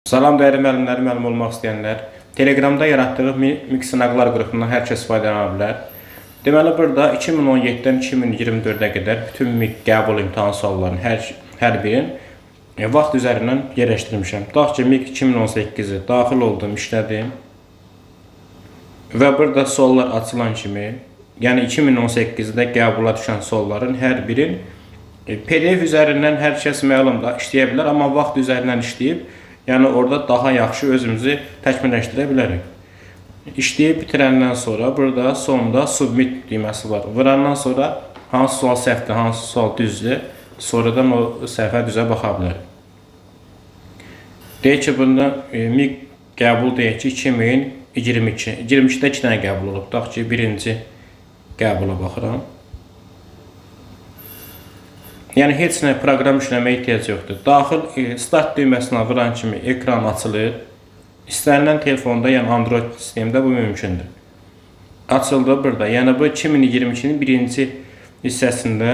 Salam dəyərli müəllimlər, müəllim olmaq istəyənlər. Telegramda yaratdığım MIG sınaqlar qrupundan hər kəs faydalana bilər. Deməli, burada 2017-dən 2024-ə qədər bütün MIG qəbul imtahan suallarının hər birini vaxt üzərindən yerləşdirmişəm. Tutaq ki, MIG 2018-i daxil oldum, işlədim. Və burada suallar açılan kimi, yəni 2018-də qəbula düşən sualların hər birin PDF üzərindən hər kəs məlumda işləyə bilər, amma vaxt üzərindən işləyib, yəni orada daha yaxşı özümüzü təkmilləşdirə bilərik. İşləyib bitirəndən sonra burada sonda submit düyməsi var. Vurandan sonra hansı sual səhvdir, hansı sual düzdür, sonradan o səhvə düzə baxa bilərik. Deyək ki, bunda MIG qəbul deyək ki 2022. 22-də 2 dənə qəbul olub. Tutaq ki, birinci qəbula baxıram. Yəni heç nə proqram işləməyə ehtiyac yoxdur. Daxil start düyməsinə vuran kimi ekran açılır. İstənilən telefonda, yəni Android sistemdə bu mümkündür. Açıldı burada. Yəni bu 2022-nin birinci hissəsində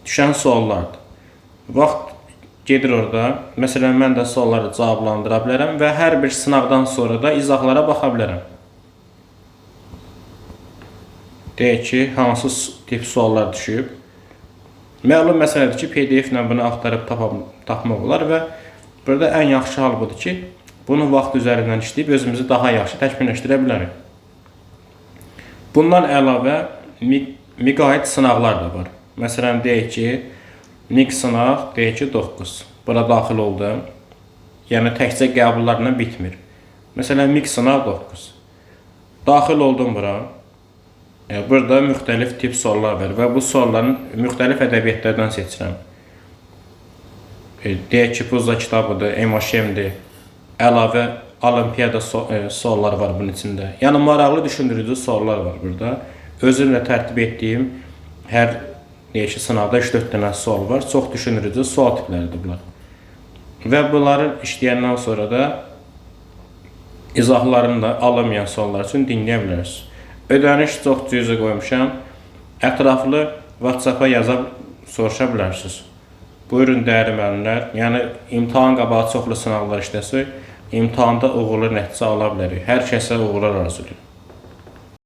düşən suallardır. Vaxt gedir orada. Məsələn, mən də sualları cavablandıra bilərəm və hər bir sınaqdan sonra da izahlara baxa bilərəm. Deyək ki, hansı tip suallar düşüb. Məlum məsələdir ki, PDF ilə bunu axtarıb tapmaq olar və burada ən yaxşı hal budur ki, bunu vaxt üzərindən işləyib özümüzü daha yaxşı təkmilləşdirə bilərik. Bundan əlavə MIG-ə aid sınaqlar da var. Məsələn, deyək ki, MIG sınaq, deyək ki, 9. Bura daxil oldum. Yəni, təkcə qəbullarla bitmir. Məsələn, MIG sınaq 9. Daxil oldum bura. Burada müxtəlif tip suallar var və bu sualların müxtəlif ədəbiyyatlardan seçirəm. Deyək ki, Puzla kitabıdır, MHM-dir, əlavə olimpiyada suallar var bunun içində. Yəni, maraqlı düşündürücü suallar var burada. Özümlə tərtib etdiyim hər deyək ki, sınavda 3-4 dənə sual var. Çox düşündürücü sual tipləridir bunlar. Və bunları işləyəndən sonra da izahlarını da alınmayan suallar üçün dinləyə bilərsiniz. Ödəniş çox cüzi qoymuşam. Ətraflı WhatsApp-a yazıb soruşa bilərsiniz. Buyurun dəyərli müəllimlər. Yəni, imtahan qabağı çoxlu sınaqlar işləsək, imtahanda uğurlu nəticə ala bilərik. Hər kəsə uğurlar arzulayıram.